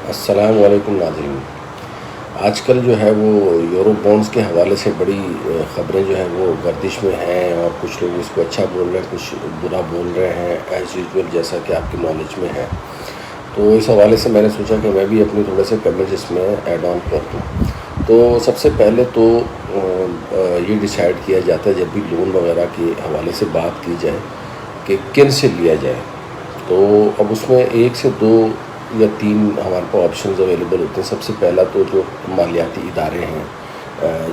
السلام علیکم ناظرین. آج کل جو ہے وہ یورو بونڈز کے حوالے سے بڑی خبریں جو ہیں وہ گردش میں ہیں، اور کچھ لوگ اس کو اچھا بول رہے ہیں، کچھ برا بول رہے ہیں ایز یوزول، جیسا کہ آپ کی نالج میں ہے. تو اس حوالے سے میں نے سوچا کہ میں بھی اپنے تھوڑے سے کمنٹ اس میں ایڈ آن کر دوں. تو سب سے پہلے تو یہ ڈیسائیڈ کیا جاتا ہے جب بھی لون وغیرہ کے حوالے سے بات کی جائے کہ کن سے لیا جائے. تو اب اس میں ایک سے دو یا تین ہمارے پاس آپشنز اویلیبل ہوتے ہیں. سب سے پہلا تو جو مالیاتی ادارے ہیں،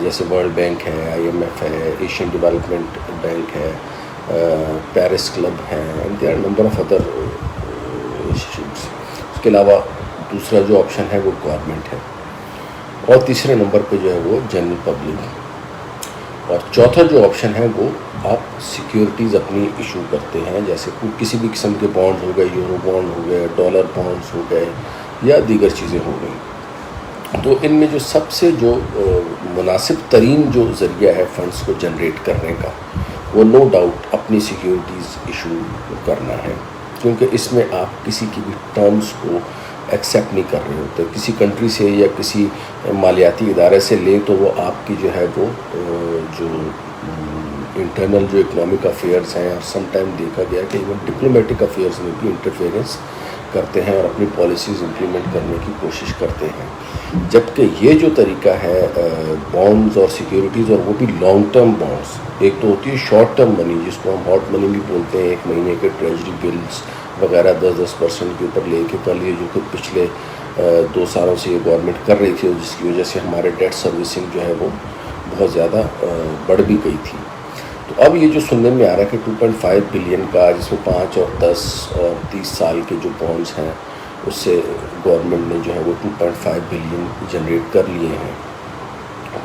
جیسے ورلڈ بینک ہے، IMF ہے، ایشین ڈیولپمنٹ بینک ہے، پیرس کلب ہے، there are number of other institutes. اس کے علاوہ دوسرا جو آپشن ہے وہ گورنمنٹ ہے، اور تیسرے نمبر پہ جو ہے وہ جنرل پبلک. اور چوتھا جو آپشن ہے وہ آپ سیکیورٹیز اپنی ایشو کرتے ہیں، جیسے کسی بھی قسم کے بانڈز ہو گئے، یورو بانڈ ہو گئے، ڈالر بانڈز ہو گئے، یا دیگر چیزیں ہو گئیں. تو ان میں جو سب سے جو مناسب ترین جو ذریعہ ہے فنڈز کو جنریٹ کرنے کا، وہ نو ڈاؤٹ اپنی سیکیورٹیز ایشو کرنا ہے. کیونکہ اس میں آپ کسی کی بھی ٹرمز کو ایکسیپٹ نہیں کر رہے ہوتے. کسی کنٹری سے یا کسی مالیاتی ادارے سے لیں تو وہ آپ کی جو ہے وہ جو انٹرنل جو اکنامک افیئرز ہیں، اور سم ٹائم دیکھا گیا کہ ایون ڈپلومیٹک افیئرز میں بھی انٹرفیئرنس کرتے ہیں اور اپنی پالیسیز امپلیمنٹ کرنے کی کوشش کرتے ہیں. جبکہ یہ جو طریقہ ہے بانڈز اور سیکیورٹیز، اور وہ بھی لانگ ٹرم بانڈز، ایک تو ہوتی ہے شارٹ ٹرم منی جس کو ہم ہاٹ منی بھی بولتے ہیں، ایک مہینے کے ٹریجری بلز وغیرہ 10% کے اوپر لے کے کر لیے، جو کہ پچھلے 2 سالوں سے یہ گورنمنٹ کر رہی تھی، اور جس کی وجہ سے ہمارے ڈیٹ سروسنگ جو ہے وہ بہت زیادہ بڑھ بھی گئی تھی. تو اب یہ جو سننے میں آ رہا ہے کہ 2.5 بلین کا، جس میں 5 اور 10 اور 30 سال کے جو بانڈز ہیں، اس سے گورنمنٹ نے جو ہے وہ 2.5 بلین جنریٹ کر لیے ہیں.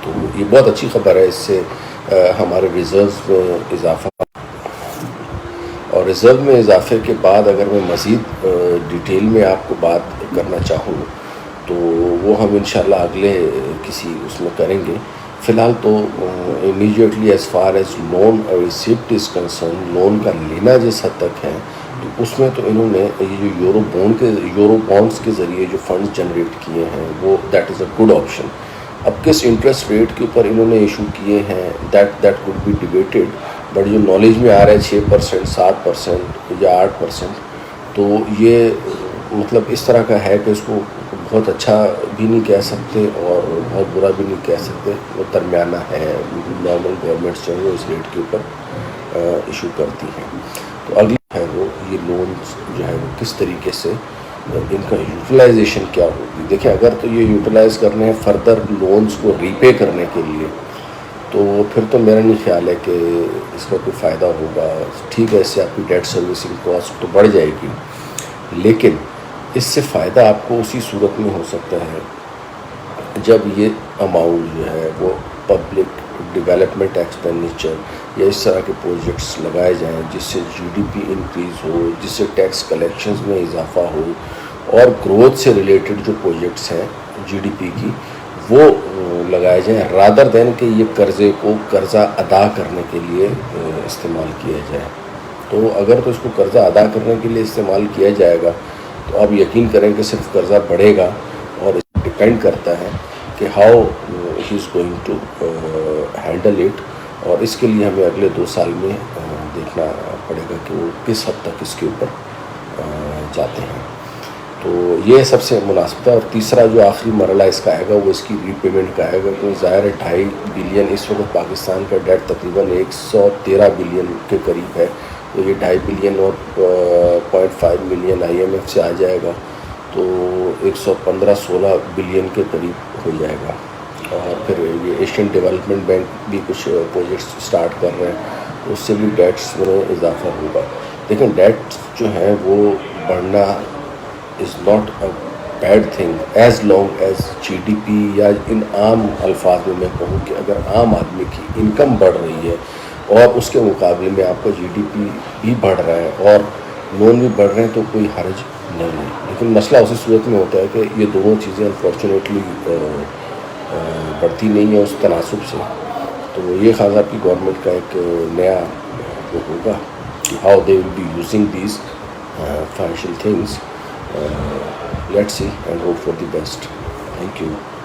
تو یہ بہت اچھی خبر ہے. اس سے ہمارے ریزروز میں اضافہ، اور ریزرو میں اضافے کے بعد اگر میں مزید ڈیٹیل میں آپ کو بات کرنا چاہوں تو وہ ہم انشاءاللہ اگلے کسی اس میں کریں گے. فی الحال تو immediately as far as loan receipt is concern, loan کا لینا جس حد تک ہے، تو اس میں تو انہوں نے یہ جو یورو بانڈز کے ذریعے جو فنڈز جنریٹ کیے ہیں وہ that is a good option. اب کس انٹرسٹ ریٹ کے اوپر انہوں نے ایشو کیے ہیں that could be debated, but جو نالج میں آ رہا ہے 6%، 7% یا 8%، تو یہ مطلب اس طرح کا ہے کہ اس کو بہت اچھا بھی نہیں کہہ سکتے اور بہت برا بھی نہیں کہہ سکتے. وہ درمیانہ ہے. نارمل گورنمنٹس جو ہے وہ اس ریٹ کے اوپر ایشو کرتی ہیں. تو اگلی ہے وہ یہ لونز جو ہے وہ کس طریقے سے ان کا یوٹیلائزیشن کیا ہوگی. دیکھیں، اگر تو یہ یوٹیلائز کرنے ہیں فردر لونز کو ری پے کرنے کے لیے، تو پھر تو میرا نہیں خیال ہے کہ اس کا کوئی فائدہ ہوگا. ٹھیک ہے، اس سے آپ کی ڈیٹ سروسنگ کاسٹ تو بڑھ جائے گی، لیکن اس سے فائدہ آپ کو اسی صورت میں ہو سکتا ہے جب یہ اماؤنٹ جو ہے وہ پبلک ڈیولپمنٹ ایکسپینڈیچر یا اس طرح کے پروجیکٹس لگائے جائیں جس سے GDP انکریز ہو، جس سے ٹیکس کلیکشنز میں اضافہ ہو، اور گروتھ سے ریلیٹڈ جو پروجیکٹس ہیں GDP کی وہ لگائے جائیں، رادر دین کہ یہ قرضہ ادا کرنے کے لیے استعمال کیا جائے. تو اگر تو اس کو قرضہ ادا کرنے کے لیے استعمال کیا جائے گا تو آپ یقین کریں کہ صرف قرضہ بڑھے گا، اور اس ڈپینڈ کرتا ہے کہ how he is going to handle it. اور اس کے لیے ہمیں اگلے 2 سال میں دیکھنا پڑے گا کہ وہ کس حد تک اس کے اوپر جاتے ہیں. تو یہ سب سے مناسب ہے. اور تیسرا جو آخری مرحلہ اس کا آئے گا وہ اس کی ری پیمنٹ کا آئے گا، کیونکہ ظاہر ہے 2.5 بلین اس وقت پاکستان کا ڈیٹ تقریباً 113 بلین کے قریب ہے. تو یہ 2.5 بلین اور 0.5 ملین IMF سے آ جائے گا تو 115-16 بلین کے قریب ہو جائے گا. اور پھر یہ ایشین ڈیولپمنٹ بینک بھی کچھ پروجیکٹس اسٹارٹ کر رہے ہیں، تو اس سے بھی ڈیٹس میں اضافہ ہوگا. لیکن ڈیٹ جو ہیں وہ بڑھنا is not a bad thing as long as GDP، یا ان عام الفاظ میں کہوں کہ اگر عام آدمی کی انکم بڑھ رہی ہے اور اس کے مقابلے میں آپ کا GDP بھی بڑھ رہا ہے اور لون بھی بڑھ رہے ہیں تو کوئی حرج نہیں ہے. لیکن مسئلہ اسی صورت میں ہوتا ہے کہ یہ دونوں چیزیں انفارچونیٹلی بڑھتی نہیں ہیں اس تناسب سے. تو یہ خاص آپ کی گورنمنٹ کا ایک نیا وہ ہوگا کہ how they will be using these financial things. Let's see and hope for the best. Thank you.